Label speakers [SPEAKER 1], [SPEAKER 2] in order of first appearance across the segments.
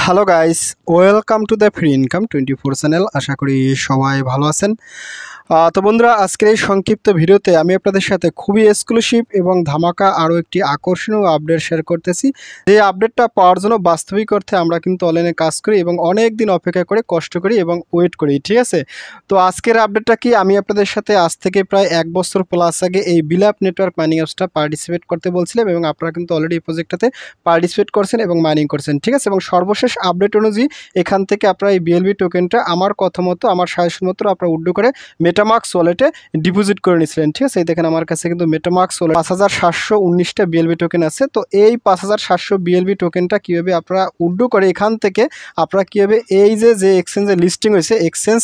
[SPEAKER 1] Hello guys, welcome to the free income 24 channel. আশা করি সবাই ভালো আছেন। তো বন্ধুরা, আজকের এই সংক্ষিপ্ত ভিডিওতে আমি আপনাদের সাথে খুবই এক্সক্লুসিভ এবং ধামাকা আরও একটি আকর্ষণীয় আপডেট শেয়ার করতেছি। যে আপডেটটা পাওয়ার জন্য বাস্তবিক অর্থে আমরা কিন্তু অনলাইনে কাজ করি এবং অনেক দিন অপেক্ষা করে কষ্ট করি এবং ওয়েট করি, ঠিক আছে। তো আজকের আপডেটটা কি, আমি আপনাদের সাথে আজ থেকে প্রায় 1 বছর প্লাস আগে এই বিলাপ নেটওয়ার্ক মাইনিং অ্যাপসটা পার্টিসিপেট করতে বলছিলাম এবং আপনারা কিন্তু অলরেডি এই প্রজেক্টটাতে পার্টিসিপেট করছেন এবং মাইনিং করছেন, ঠিক আছে। এবং সর্বশেষ আপডেট অনুযায়ী এখান থেকে আপনারা এই বিএলবি টোকেনটা আমার কথা মতো, আমার সাজেশন মতো আপনারা উইথড্র করে মেটামাক্স ওয়ালেটে ডিপোজিট করে নিয়েছিলেন, ঠিক আছে। এই দেখেন আমার কাছে কিন্তু মেটামাক্স ওয়ালেট 5719টা বিএলবি টোকেন আছে। তো এই 5700 বিএলবি টোকেনটা কীভাবে আপনারা উইথড্র করে এখান থেকে আপনারা কীভাবে এই যে এক্সচেঞ্জে লিস্টিং হয়েছে এক্সচেঞ্জ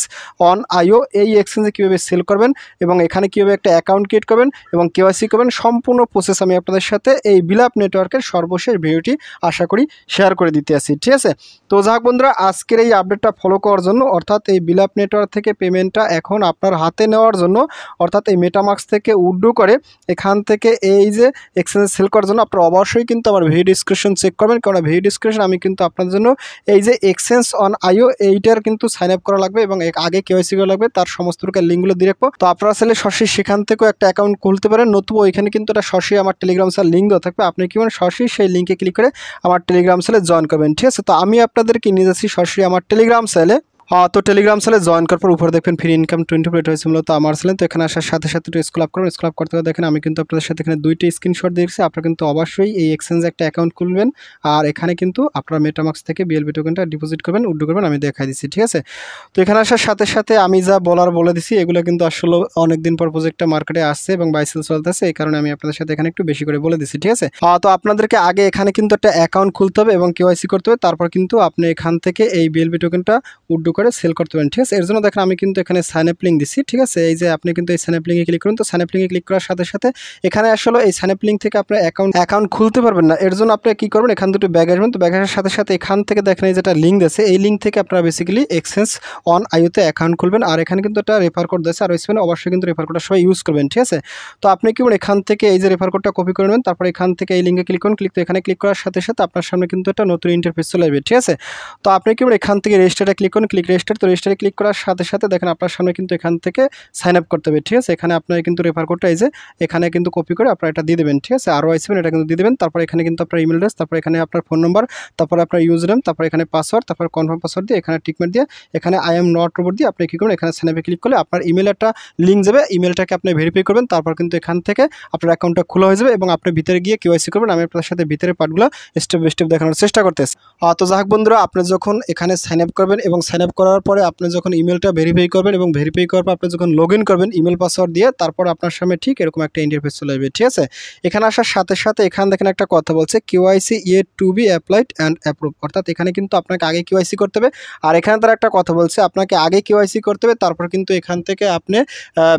[SPEAKER 1] অন আইও, এই এক্সচেঞ্জে কীভাবে সেল করবেন এবং এখানে কীভাবে একটা অ্যাকাউন্ট ক্রিয়েট করবেন এবং কেওয়াইসি করবেন, সম্পূর্ণ প্রসেস আমি আপনাদের সাথে এই বিলাপ নেটওয়ার্কের সর্বশেষ ভিডিওটি আশা করি শেয়ার করে দিতে আসি, ঠিক আছে। তো যাক বন্ধুরা, আজকের এই আপডেটটা ফলো করার জন্য, অর্থাৎ এই বিলাপ নেটওয়ার্ক থেকে পেমেন্টটা এখন আপনার হাতে নেওয়ার জন্য, অর্থাৎ এই মেটামাক্স থেকে উইথড্র করে এখান থেকে এই যে এক্সচেঞ্জে সেল করার জন্য আপনারা অবশ্যই কিন্তু আমার ভিডিও ডিসক্রিপশন চেক করবেন, কারণ ভিডিও ডিসক্রিপশন আমি কিন্তু আপনাদের জন্য এই যে এক্সচেঞ্জ অন আইও এইটার কিন্তু সাইন আপ করা লাগবে এবং আগে কেওয়াইসি করা লাগবে, তার সমস্ত প্রকার লিঙ্কগুলো দিয়ে রাখবো। তো আপনারা চাইলে সরাসরি সেখান থেকেও একটা অ্যাকাউন্ট খুলতে পারেন, নতুবা ওইখানে কিন্তু একটা সরাসরি আমার টেলিগ্রাম সেল লিঙ্ক দেওয়া থাকবে, আপনি কি করেন সরাসরি সেই লিঙ্কে ক্লিক করে আমার টেলিগ্রাম সেলে জয়েন করবেন, ঠিক আছে। তো আমি আপনাদেরকে নিয়ে যাচ্ছি সরাসরি আমার টেলিগ্রাম সেলে। তো টেলিগ্রাম সেলে জয়েন করার পর উপরে দেখবেন ফ্রি ইনকাম 24 হয়েছে মূলত আমার সেলে। তো এখানে আসার সাথে সাথে একটু স্ক্রল আপ করবেন, স্ক্রল আপ করতে দেখেন আমি কিন্তু আপনাদের সাথে এখানে 2টি স্ক্রিনশট দিয়েছি। আপনারা কিন্তু অবশ্যই এই এক্সচেঞ্জে একটা অ্যাকাউন্ট খুলবেন আর এখানে কিন্তু আপনারা মেটামাক্স থেকে বিএলবি টোকেনটা ডিপোজিট করবেন, উইথড্র করবেন, আমি দেখাই দিচ্ছি, ঠিক আছে। তো এখানে আসার সাথে সাথে আমি যা বলে দিচ্ছি এগুলো কিন্তু আসলে অনেকদিন পর প্রজেক্টটা মার্কেটে আসছে এবং বাইসেল চলতেছে, এই কারণে আমি আপনাদের সাথে এখানে একটু বেশি করে বলে দিচ্ছি, ঠিক আছে। তো আপনাদেরকে আগে এখানে কিন্তু একটা অ্যাকাউন্ট খুলতে হবে এবং কেওয়াইসি করতে হবে, তারপর কিন্তু আপনি এখান থেকে এই বিএলবি টোকেনটা উইথড্র করে সেল করতে পারেন, ঠিক আছে। এর জন্য দেখেন আমি কিন্তু এখানে সাইন আপ লিঙ্ক দিচ্ছি, ঠিক আছে। এই যে আপনি কিন্তু এই সাইন আপ লিঙ্কে ক্লিক করুন। তো সাইন আপ লিঙ্কে ক্লিক করার সাথে সাথে এখানে আসলে এই সাইন আপ লিঙ্ক থেকে আপনার অ্যাকাউন্ট খুলতে পারবেন না। এর জন্য আপনি কি করবেন, এখান দুটো ব্যাগ আসবেন। তো ব্যাগ আসার সাথে সাথে এখান থেকে দেখেন এই যেটা লিঙ্ক আছে, এই লিঙ্ক থেকে আপনারা বেসিক্যালি এক্সচেঞ্জ অন আইওতে অ্যাকাউন্ট খুলবেন আর এখানে কিন্তু একটা রেফার কোড দিয়েছে আর ওইখানে অবশ্যই কিন্তু রেফার কোডটা সবাই ইউজ করবেন, ঠিক আছে। তো আপনি কি করবেন, এখান থেকে এই যে রেফার কোডটা কপি করে নেবেন, তারপর এখান থেকে এই লিঙ্কে ক্লিক করুন। তো এখানে ক্লিক করার সাথে সাথে আপনার সামনে কিন্তু একটা নতুন ইন্টারফেস চলে আসবে, ঠিক আছে। তো আপনি কি করবেন, এখান থেকে রেজিস্টারে ক্লিক করুন, রেজিস্টার। তো রেজিস্টারে ক্লিক করার সাথে সাথে দেখেন আপনার সামনে কিন্তু এখান থেকে সাইন আপ করতে হবে, ঠিক আছে। এখানে আপনার কিন্তু রেফার কোডটা এই যে এখানে কিন্তু কপি করে আপনারা এটা দিয়ে দেবেন, ঠিক আছে। আরও আসবেন, এটা কিন্তু দিয়ে দেবেন। তারপর এখানে কিন্তু আপনার ইমেল অ্যাড্রেস, তারপর এখানে আপনার ফোন নম্বর, তারপর আপনার ইউজার নেম, তারপর এখানে পাসওয়ার্ড, তারপর কনফার্ম পাসওয়ার্ড দিয়ে এখানে টিকমার্ক দিয়ে এখানে আই এম নট রোবট দিয়ে আপনি কী করবেন, এখানে সাইন আপে ক্লিক করলে আপনার ইমেল একটা লিঙ্ক যাবে, ইমেলটাকে আপনি ভেরিফাই করবেন, তারপর কিন্তু এখান থেকে আপনার অ্যাকাউন্টটা খোলা হয়ে যাবে এবং আপনি ভিতরে গিয়ে কেওয়াইসি করবেন। আমি আপনার সাথে ভিতরে পার্টগুলো স্টেপ বাই স্টেপ দেখানোর চেষ্টা করতেছি। তো যাক বন্ধুরা, আপনি যখন এখানে সাইন আপ করবেন এবং সাইন আপ করার পরে আপনি যখন ইমেলটা ভেরিফাই করবেন এবং ভেরিফাই করার পর আপনি যখন লগ ইন করবেন ইমেল পাসওয়ার্ড দিয়ে, তারপর আপনার সামনে ঠিক এরকম একটা ইন্টারফেস চলে আসবে, ঠিক আছে। এখানে আসার সাথে সাথে এখানে দেখেন একটা কথা বলছে KYC yet two be applied and approve, অর্থাৎ এখানে কিন্তু আপনাকে আগে কেওয়াইসি করতে হবে আর এখানে তারা একটা কথা বলছে আপনাকে আগে কেওয়াইসি করতে হবে, তারপর কিন্তু এখান থেকে আপনি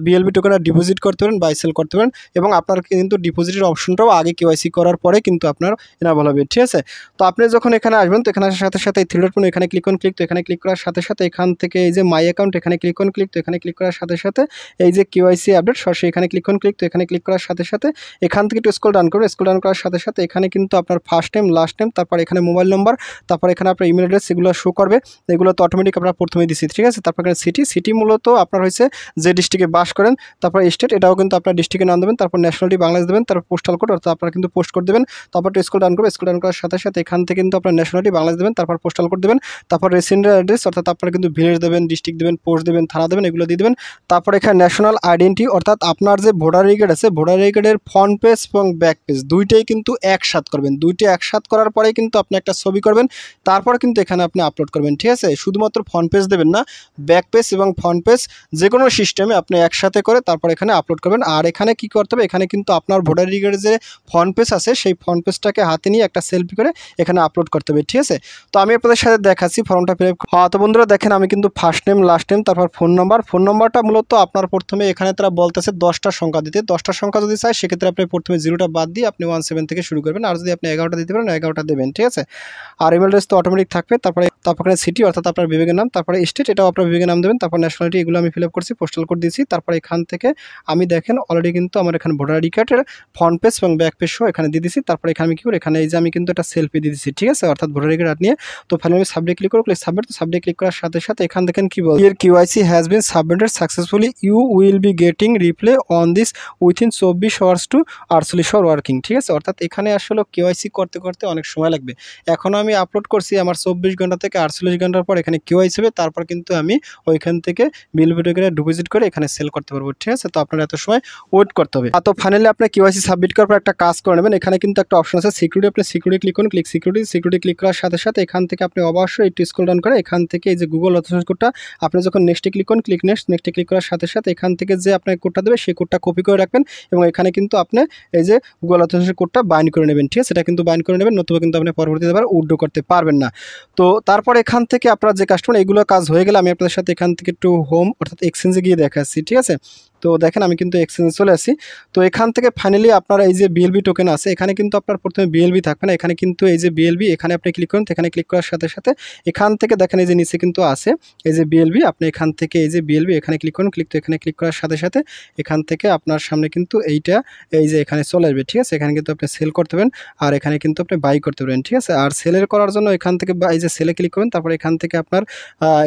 [SPEAKER 1] বিএলবি টোকেনটা ডিপোজিট করতে পারেন, বাই সেল করতে পারেন এবং আপনার কিন্তু ডিপোজিটের অপশনটাও আগে কেওয়াইসি করার পরে কিন্তু আপনার এনাবল হবে, ঠিক আছে। তো আপনি যখন এখানে আসবেন, তো এখানে আসার সাথে সাথে এই থ্রি ডট পয়েন্ট এখানে ক্লিক করুন, তো এখানে ক্লিক করার সাথে সাথে এখান থেকে এই যে মাই অ্যাকাউন্ট এখানে ক্লিক করুন, তো এখানে ক্লিক করার সাথে সাথে এই যে কেওয়াইসি আপডেট সরাসরি এখানে ক্লিক করুন, তো এখানে ক্লিক করার সাথে সাথে এখান থেকে একটু স্ক্রল ডাউন করুন, স্ক্রল ডাউন করার সাথে সাথে এখানে কিন্তু আপনার ফার্স্ট টাইম, লাস্ট টাইম, তারপর এখানে মোবাইল নম্বর, তারপর এখানে আপনার ইমেল অ্যাড্রেস এগুলো শো করবে, এগুলো তো অটোমেটিক আপনারা প্রথমেই দিচ্ছি, ঠিক আছে। তারপর এখানে সিটি মূলত আপনার হয়েছে যে ডিস্ট্রিক্টে বাস করেন, তারপর স্টেট এটাও কিন্তু আপনার ডিস্ট্রিক্টের নাম দেবেন, তারপর ন্যাশনালিটি বাংলাদেশ দেবেন, তারপর পোস্টাল কোড অর্থাৎ আপনারা কিন্তু পোস্ট কোড দেবেন, তারপর স্ক্রল ডাউন করবেন, স্ক্রল ডাউন করার সাথে সাথে এখান থেকে কিন্তু আপনার ন্যাশনালিটি বাংলাদেশ দেবেন, তারপর পোস্টাল কোড দেবেন, তারপর রেসিডেন্ট অ্যাড্রেস অর্থাৎ আপনারা কিন্তু ভিলেজ দেবেন, ডিস্ট্রিক্ট দেবেন, পোস্ট দেবেন, থানা দেবেন, এগুলো দিয়ে দেবেন। তারপর এখানে ন্যাশনাল আইডেন্টি অর্থাৎ আপনার যে ভোটার আইডি কার্ড আছে, ভোটার আইডি কার্ডের ফ্রন্ট পেজ এবং ব্যাক পেজ দুইটাই কিন্তু একসাথে করবেন, দুইটা একসাথে করার পরে কিন্তু আপনি একটা ছবি করবেন, তারপর কিন্তু এখানে আপনি আপলোড করবেন, ঠিক আছে। শুধুমাত্র ফ্রন্ট পেজ দেবেন না, ব্যাক পেজ এবং ফ্রন্ট পেজ যে কোনো সিস্টেমে আপনি একসাথে করে তারপর এখানে আপলোড করবেন। আর এখানে কি করতে হবে, এখানে কিন্তু আপনার ভোটার আইডি কার্ডের যে ফ্রন্ট পেজ আছে সেই ফ্রন্ট পেজটাকে হাতে নিয়ে একটা সেলফি করে এখানে আপলোড করতে হবে, ঠিক আছে। তো আমি আপনাদের সাথে দেখাচ্ছি ফর্মটা ফিল আপ। তো বন্ধুরা বন্ধুরা দেখেন আমি কিন্তু ফার্স্ট নেম লাস্ট নেম তারপর ফোন নাম্বারটা মূলত আপনার প্রথমে এখানে তারা বলতেছে 10টা সংখ্যা দিতে। 10টা সংখ্যা যদি চাই সেক্ষেত্রে আপনি প্রথমে 0টা বাদ দিয়ে আপনি 17 থেকে শুরু করবেন। আর যদি আপনি 11টা দিতে পারেন 11টা দেবেন, ঠিক আছে। আর ইমেল অ্যাড্রেস তো অটোমেটিক থাকবে। তারপরে সিটি অর্থাৎ আপনার বিবেকের নাম, তারপরে স্টেট এটাও আপনার বিবেকের নাম দেবেন, তারপর ন্যাশনালিটি এগুলো আমি ফিল আপ করছি, পোস্টাল কোড দিয়েছি। তারপরে এখান থেকে আমি দেখেন অলরেডি কিন্তু আমার এখানে ভোটার আইডি কার্ডের ফ্রন্ট পেজ এবং ব্যাক পেজ সহ এখানে দিয়ে দিয়েছি। তারপরে এখানে আমি কী করি, এখানে এই যে আমি কিন্তু একটা সেলফি দিয়ে দিচ্ছি, ঠিক আছে, অর্থাৎ ভোটার আইডি কার্ড নিয়ে। তো ফাইনালি আমি সাবজেক্ট ক্লিক করব, সাবজেক্ট ক্লিক করার সাথে সাথে এখান দেখেন কি বল, your QIC has been submitted successfully, you will be getting reply on this within 24 hours to 48 hour working, ঠিক আছে। অর্থাৎ এখানে আসলে কিউআইসি করতে করতে অনেক সময় লাগবে। এখনও আমি আপলোড করছি, আমার 24 ঘন্টা থেকে 48 ঘন্টার পর এখানে কিউআইসি হবে, তারপর কিন্তু আমি ওইখান থেকে বিল ভিডিও ডিপোজিট করে এখানে সেল করতে পারবো, ঠিক আছে। তো আপনারা এত সময় ওয়েট করতে হবে। তো ফাইনালি আপনি কিউআইসি সাবমিট করার পর একটা কাজ করে নেবেন, এখানে কিন্তু একটা অপশন আছে সিকিউরিটি, আপনি সিকিউরিটি ক্লিক করুন, সিকিউরিটি ক্লিক করার সাথে সাথে এখান থেকে আপনি অবশ্যই একটু স্ক্রল ডাউন করে এখান থেকে এই যে গুগল অথেন্টিকেশন কোডটা আপনি যখন নেক্সটে ক্লিক করুন, নেক্সটে ক্লিক করার সাথে সাথে এখান থেকে যে আপনাকে কোডটা দেবে সেই কোডটা কপি করে রাখবেন এবং এখানে কিন্তু আপনি এই যে গুগল অথেন্টিকেশন কোডটা বাইন্ড করে নেবেন, ঠিক আছে। এটা কিন্তু বাইন্ড করে নেবেন, নতুবা কিন্তু আপনি পরবর্তীতে আবার উইথড্র করতে পারবেন না। তো তারপর এখান থেকে আপনারা যে কাস্টমার এগুলো কাজ হয়ে গেলে আমি আপনাদের সাথে এখান থেকে একটু হোম অর্থাৎ এক্সচেঞ্জে গিয়ে দেখাচ্ছি, ঠিক আছে। তো দেখেন আমি কিন্তু এক্সচেঞ্জে চলে আসি। তো এখান থেকে ফাইনালি আপনার এই যে বিএলবি টোকেন আছে, এখানে কিন্তু আপনার প্রথমে বিএলবি থাকবে না, এখানে কিন্তু এই যে বিএলবি এখানে আপনি ক্লিক করুন। এখানে ক্লিক করার সাথে সাথে এখান থেকে দেখেন এই যে নিচে কিন্তু আছে এই যে বিএলবি, আপনি এখান থেকে এই যে বিএলবি এখানে ক্লিক করুন। এখানে ক্লিক করার সাথে সাথে এখান থেকে আপনার সামনে কিন্তু এইটা এই যে এখানে চলে আসবে, ঠিক আছে। এখানে কিন্তু আপনি সেল করতে পারেন আর এখানে কিন্তু আপনি বাই করতে পারেন, ঠিক আছে। আর সেলের করার জন্য এখান থেকে এই যে সেলে ক্লিক করুন, তারপর এখান থেকে আপনার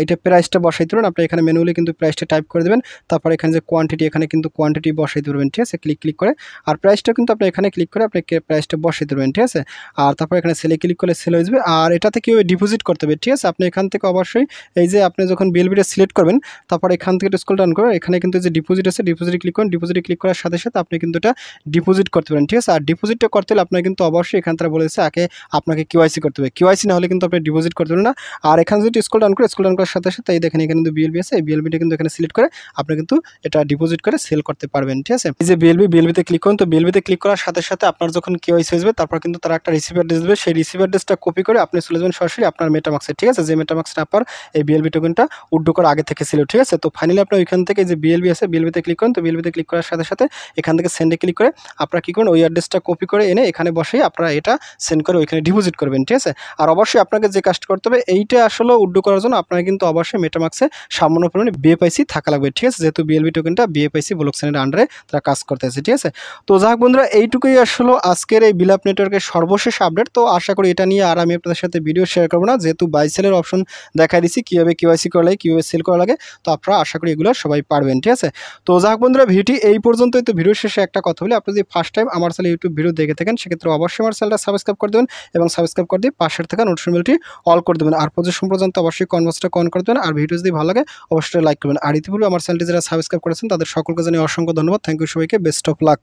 [SPEAKER 1] এটা প্রাইসটা বসাইতে পারেন। আপনি এখানে ম্যানুয়ালি কিন্তু প্রাইসটা টাইপ করে দেবেন, তারপর এখানে যে কোয়ান্টিটি এখানে কিন্তু কোয়ান্টিটি বসাইতে পারবেন, ঠিক আছে। ক্লিক করে আর প্রাইসটা কিন্তু আপনি এখানে ক্লিক করে আপনি প্রাইসটা বসাইতে পারবেন, ঠিক আছে। আর তারপর এখানে সেলে ক্লিক করলে সেল হয়ে যাবে। আর এটাতে কীভাবে ডিপোজিট করতে হবে, ঠিক আছে। আপনি এখান থেকে অবশ্যই এই যে আপনি যখন বিএলবিটা সিলেক্ট করবেন তারপর এখান থেকে স্ক্রল ডাউন করে এখানে কিন্তু যে ডিপোজিট আছে ডিপোজিটে ক্লিক করুন। ডিপোজিটে ক্লিক করার সাথে সাথে আপনি কিন্তু এটা ডিপোজিট করতে পারেন, ঠিক আছে। আর ডিপোজিটটা করতে হলে আপনার কিন্তু অবশ্যই এখান থেকে বলেছে আগে আপনাকে কিউআইসি করতে হবে, কিউআইসি না হলে কিন্তু আপনি ডিপোজিট করতে পারবেন না। আর এখানে যদি স্ক্রল ডাউন করার সাথে সাথে এই দেখেন এখানে কিন্তু বিএলবি আছে, এই বিএলবিটা কিন্তু এখানে সিলেক্ট করে আপনি কিন্তু এটা ডিপোজিট করে সেল করতে পারবেন, ঠিক আছে। এই যে বিএলবিতে ক্লিক করুন। তো বিএলবিতে ক্লিক করার সাথে সাথে আপনার যখন কিউআইসি হয়ে যাবে তারপর কিন্তু তারা একটা রিসিভ অ্যাড্রেস দেবে, সেই রিসিভ অ্যাড্রেসটা কপি করে আপনি চলে যাবেন সরাসরি আপনার মেটামাক্সে, ঠিক আছে। যে মেটামাক্সটা আপনার এই বিএলবি টোকেনটা উইথড্র করা আগে থেকে ছিল, ঠিক আছে। তো ফাইনালি আপনি ওইখান থেকে যে বিএলবি আছে বিএলবিতে ক্লিক করুন। তো বিএলবিতে ক্লিক করার সাথে সাথে এখান থেকে সেন্ডে ক্লিক করে আপনারা কী করুন, ওই অ্যাড্রেসটা কপি করে এনে এখানে বসেই আপনারা এটা সেন্ড করে ওইখানে ডিপোজিট করবেন, ঠিক আছে। আর অবশ্যই আপনাকে যে কাজটা করতে হবে এইটা আসলে উইথড্র করার জন্য আপনারা কিন্তু অবশ্যই মেটামাক্সে সামান্য পরিমাণে বিএফআইসি থাকা লাগবে, ঠিক আছে। যেহেতু বিএলবি টোকেনটা বিএফআইসি ব্লকচেনের আন্ডারে তারা কাজ করতেছে, ঠিক আছে। তো যাক বন্ধুরা এইটুকুই আসলে আজকের এই বিলাপ নেটওয়ার্কের সর্বশেষ আপডেট। তো আশা করি এটা নিয়ে আর আমি আপনাদের সাথে ভিডিও শেয়ার করবো না, যেহেতু বাই সেলের অপশন দেখাই দিচ্ছি কীভাবে কিউআইসি করা লাগে, কীভাবে সেল করা লাগে। তো আপনারা আশা করি এগুলো সবাই পারবেন, ঠিক আছে। তো যাক বন্ধুরা ভিডিওটি এই পর্যন্তই। তো ভিডিও শেষে একটা কথা বলি, আপনি যদি ফার্স্ট টাইম আমার চ্যানেল ইউটিউব ভিডিও দেখে থাকেন সেক্ষেত্রে অবশ্যই আমার চ্যানেলটা সাবস্ক্রাইব করে দেবেন এবং সাবস্ক্রাইব করে দিয়ে পাশের থাকা নোটিফিকেশন বেলটি অল করে দেবেন। আর প্রচুর সম্পর্যন্ত অবশ্যই কনভার্সটা অন করে দেবেন। আর ভিডিও যদি ভালো লাগে অবশ্যই লাইক করবেন। আর ইতিপূর্বে আমার চ্যানেলটি যারা সাবস্ক্রাইব করেছেন তাদের সকলকে জানিয়ে অসংখ্য ধন্যবাদ। থ্যাংক ইউ সবাইকে, বেস্ট অফ লাক।